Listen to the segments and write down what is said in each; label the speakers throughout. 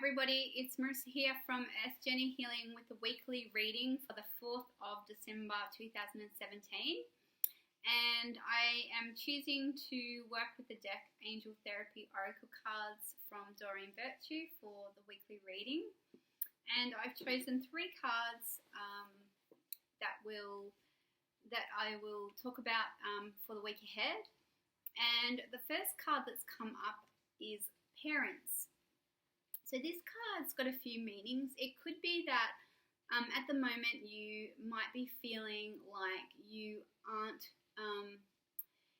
Speaker 1: everybody, it's Marissa here from Jenny Healing with the weekly reading for the 4th of December 2017, and I am choosing to work with the deck Angel Therapy Oracle cards from Doreen Vitrue for the weekly reading, and I've chosen 3 cards that I will talk about for the week ahead. And the first card that's come up is Parents. So this card's got a few meanings. It could be that at the moment you might be feeling like you aren't,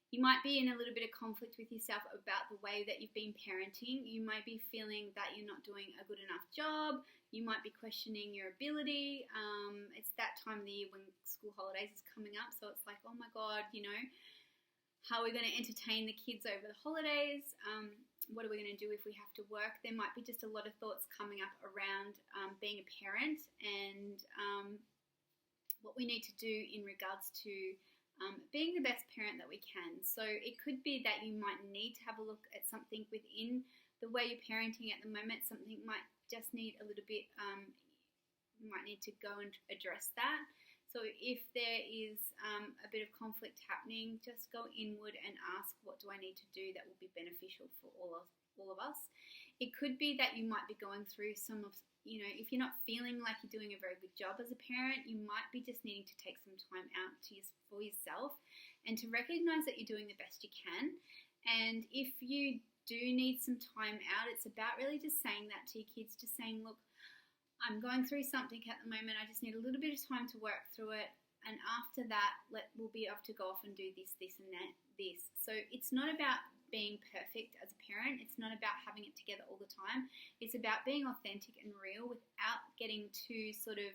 Speaker 1: you might be in a little bit of conflict with yourself about the way that you've been parenting. You might be feeling that you're not doing a good enough job. You might be questioning your ability. It's that time of the year when school holidays is coming up, so it's like, oh my God, you know, how are we going to entertain the kids over the holidays? What are we going to do if we have to work? There might be just a lot of thoughts coming up around being a parent and what we need to do in regards to being the best parent that we can. So it could be that you might need to have a look at something within the way you're parenting at the moment. Something might just need a little bit, you might need to go and address that. So if there is a bit of conflict happening, just go inward and ask, what do I need to do that will be beneficial for all of us? It could be that you might be going through some of, you know, if you're not feeling like you're doing a very good job as a parent, you might be just needing to take some time out for yourself and to recognize that you're doing the best you can. And if you do need some time out, it's about really just saying that to your kids, just saying, look, I'm going through something at the moment. I just need a little bit of time to work through it. And after that, we'll be able to go off and do this, and this. So it's not about being perfect as a parent. It's not about having it together all the time. It's about being authentic and real without getting too sort of,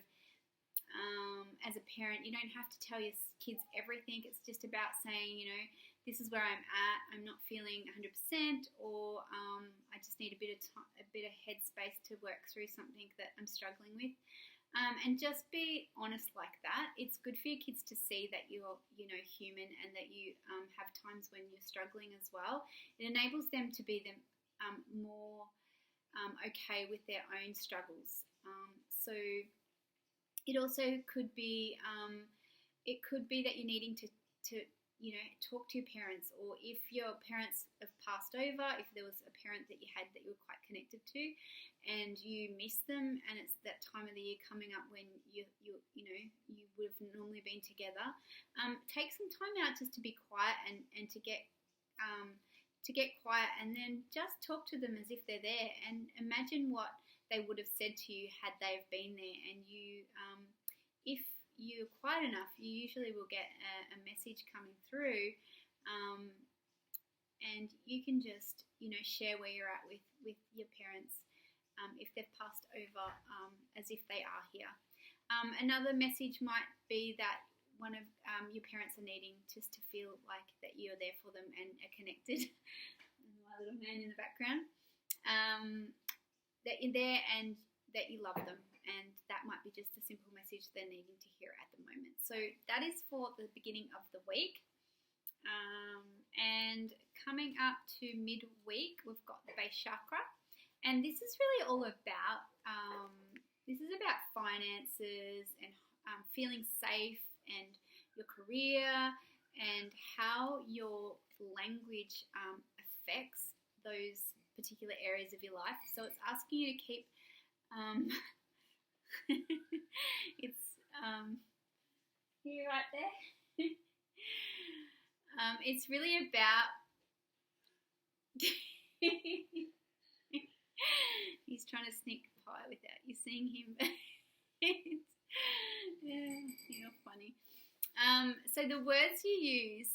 Speaker 1: as a parent, you don't have to tell your kids everything. It's just about saying, you know, this is where I'm at. I'm not feeling 100%, or I just need a bit of headspace to work through something that I'm struggling with, and just be honest like that. It's good for your kids to see that you're, you know, human, and that you have times when you're struggling as well. It enables them to be more okay with their own struggles. So it also could be that you're needing to you know, talk to your parents, or if your parents have passed over, if there was a parent that you had that you were quite connected to and you miss them, and it's that time of the year coming up when you know, you would have normally been together, take some time out just to be quiet and to get quiet, and then just talk to them as if they're there, and imagine what they would have said to you had they have been there. And you, if you're quiet enough, you usually will get a message coming through, and you can just, you know, share where you're at with your parents if they've passed over, as if they are here. Another message might be that one of your parents are needing just to feel like that you're there for them and are connected. My little man in the background. That you're there and that you love them. And that might be just a simple message they're needing to hear at the moment. So that is for the beginning of the week. And coming up to midweek, we've got the base chakra. And this is really all about, finances and feeling safe, and your career, and how your language affects those particular areas of your life. So it's asking you to keep... it's here right there. It's really about he's trying to sneak pie without you seeing him. You're funny. So the words you use,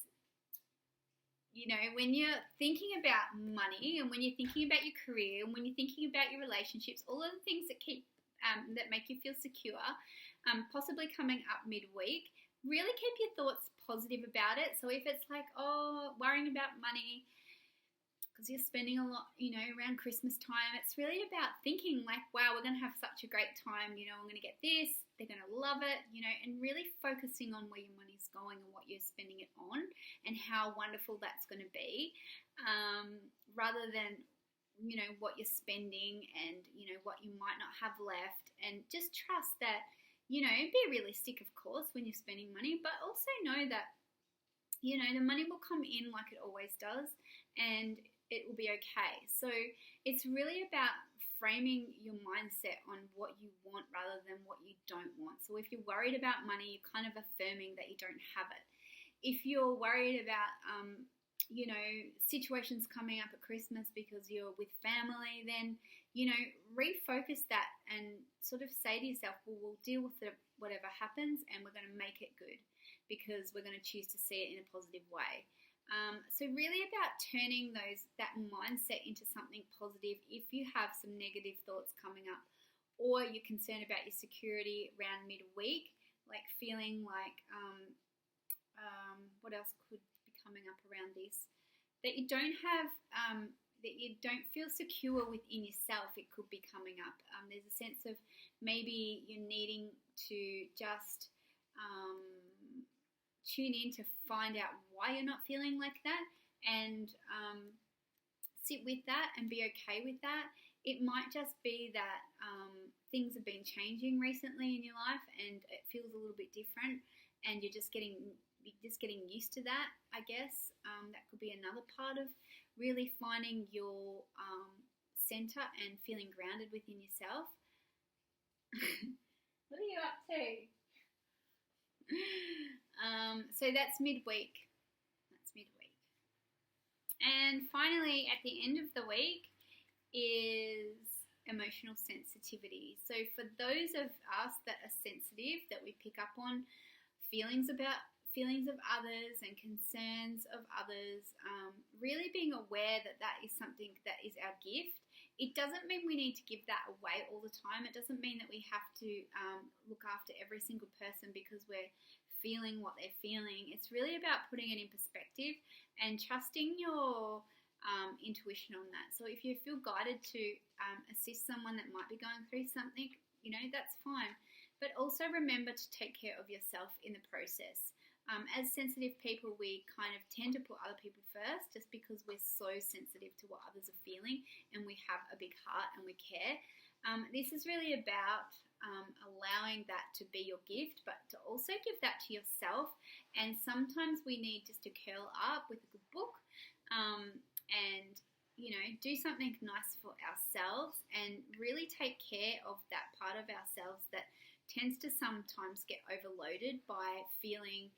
Speaker 1: you know, when you're thinking about money, and when you're thinking about your career, and when you're thinking about your relationships, all of the things that that make you feel secure, possibly coming up midweek, really keep your thoughts positive about it. So if it's like, oh, worrying about money because you're spending a lot, you know, around Christmas time, it's really about thinking like, wow, we're going to have such a great time, you know, I'm going to get this, they're going to love it, you know, and really focusing on where your money's going and what you're spending it on and how wonderful that's going to be, rather than what you're spending and, what you might not have left, and just trust that, be realistic, of course, when you're spending money, but also know that, the money will come in like it always does, and it will be okay. So it's really about framing your mindset on what you want rather than what you don't want. So if you're worried about money, you're kind of affirming that you don't have it. If you're worried about, situations coming up at Christmas because you're with family, then, refocus that and sort of say to yourself, well, we'll deal with it, whatever happens, and we're going to make it good because we're going to choose to see it in a positive way. So really about turning that mindset into something positive if you have some negative thoughts coming up, or you're concerned about your security around midweek, like feeling like, what else could be coming up around this? That you don't have, that you don't feel secure within yourself, it could be coming up. There's a sense of maybe you're needing to just tune in to find out why you're not feeling like that, and sit with that and be okay with that. It might just be that things have been changing recently in your life and it feels a little bit different, and you're just getting used to that, I guess. That could be another part of really finding your center and feeling grounded within yourself. What are you up to? So that's midweek. And finally, at the end of the week is emotional sensitivity. So for those of us that are sensitive, that we pick up on feelings of others and concerns of others, really being aware that is something that is our gift. It doesn't mean we need to give that away all the time. It doesn't mean that we have to look after every single person because we're feeling what they're feeling. It's really about putting it in perspective and trusting your intuition on that. So if you feel guided to assist someone that might be going through something, that's fine. But also remember to take care of yourself in the process. As sensitive people, we kind of tend to put other people first just because we're so sensitive to what others are feeling and we have a big heart and we care. This is really about allowing that to be your gift, but to also give that to yourself. And sometimes we need just to curl up with a good book and, do something nice for ourselves and really take care of that part of ourselves that tends to sometimes get overloaded by feeling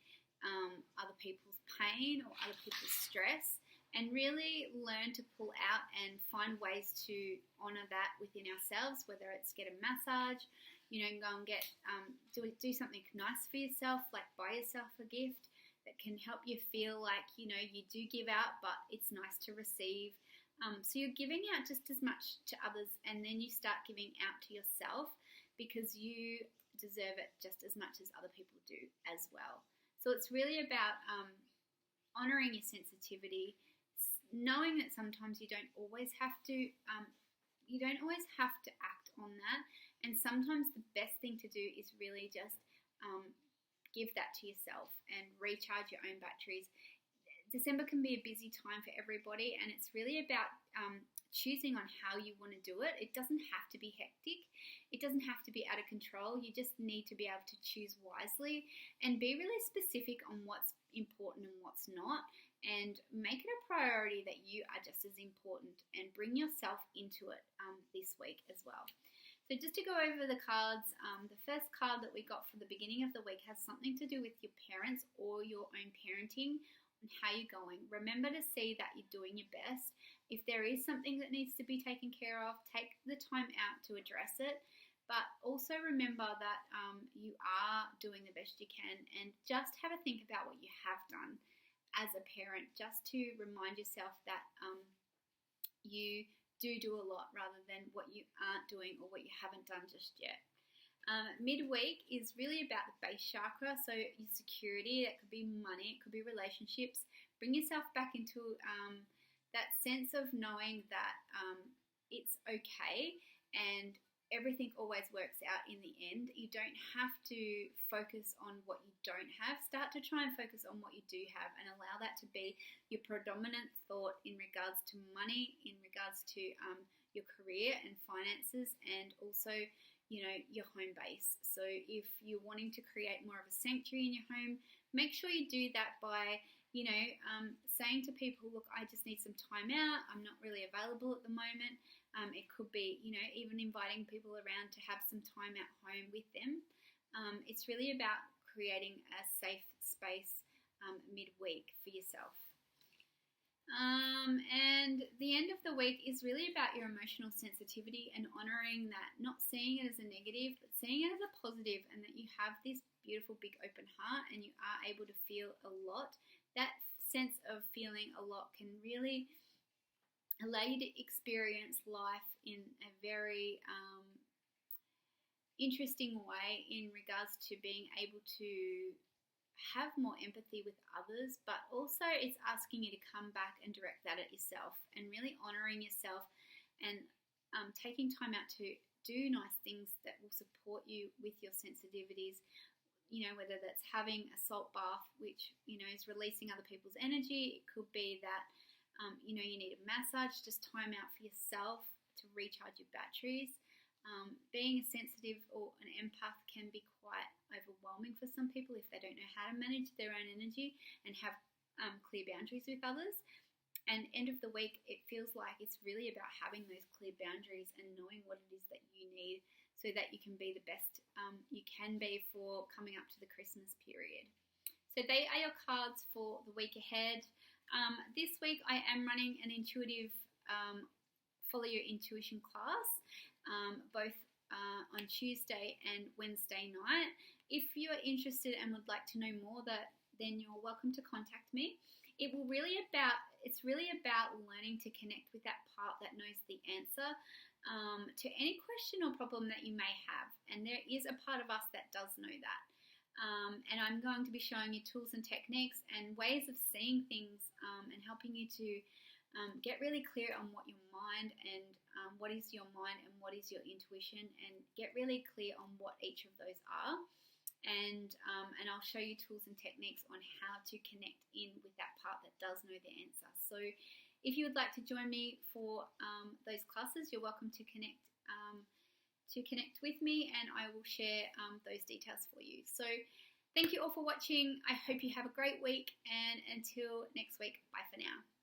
Speaker 1: other people's pain or other people's stress, and really learn to pull out and find ways to honour that within ourselves, whether it's get a massage, go and get, do something nice for yourself, like buy yourself a gift that can help you feel like, you do give out, but it's nice to receive. So you're giving out just as much to others, and then you start giving out to yourself because you deserve it just as much as other people do as well. So it's really about honouring your sensitivity, knowing that sometimes you don't always have to act on that, and sometimes the best thing to do is really just give that to yourself and recharge your own batteries. December can be a busy time for everybody, and it's really about choosing on how you want to do it. It doesn't have to be hectic. It doesn't have to be out of control. You just need to be able to choose wisely and be really specific on what's important and what's not, and make it a priority that you are just as important, and bring yourself into it this week as well. So just to go over the cards, the first card that we got for the beginning of the week has something to do with your parents or your own parenting and how you're going. Remember to see that you're doing your best. If there is something that needs to be taken care of, take the time out to address it. But also remember that you are doing the best you can, and just have a think about what you have done as a parent, just to remind yourself that you do a lot rather than what you aren't doing or what you haven't done just yet. Midweek is really about the base chakra, so your security. That could be money, it could be relationships. Bring yourself back into that sense of knowing that it's okay, and everything always works out in the end. You don't have to focus on what you don't have. Start to try and focus on what you do have and allow that to be your predominant thought in regards to money, in regards to your career and finances, and also, you know, your home base. So if you're wanting to create more of a sanctuary in your home, make sure you do that by, you know, saying to people, look, I just need some time out. I'm not really available at the moment. It could be, you know, even inviting people around to have some time at home with them. It's really about creating a safe space midweek for yourself. And the end of the week is really about your emotional sensitivity and honoring that, not seeing it as a negative, but seeing it as a positive, and that you have this beautiful big open heart and you are able to feel a lot. That sense of feeling a lot can really allow you to experience life in a very interesting way in regards to being able to have more empathy with others, but also it's asking you to come back and direct that at yourself and really honoring yourself and taking time out to do nice things that will support you with your sensitivities. You know, whether that's having a salt bath, which, you know, is releasing other people's energy. It could be that, you know, you need a massage, just time out for yourself to recharge your batteries. Being a sensitive or an empath can be quite overwhelming for some people if they don't know how to manage their own energy and have clear boundaries with others. And end of the week, it feels like it's really about having those clear boundaries and knowing what it is that you need so that you can be the best you can be for coming up to the Christmas period. So they are your cards for the week ahead. This week I am running an intuitive Follow Your Intuition class, both on Tuesday and Wednesday night. If you are interested and would like to know more, then you're welcome to contact me. It's really about learning to connect with that part that knows the answer to any question or problem that you may have. And there is a part of us that does know that. And I'm going to be showing you tools and techniques and ways of seeing things and helping you to get really clear on what your mind and what is your mind and what is your intuition, and get really clear on what each of those are. And I'll show you tools and techniques on how to connect in with that part that does know the answer. So if you would like to join me for those classes, you're welcome to connect with me, and I will share those details for you. So thank you all for watching. I hope you have a great week, and until next week, bye for now.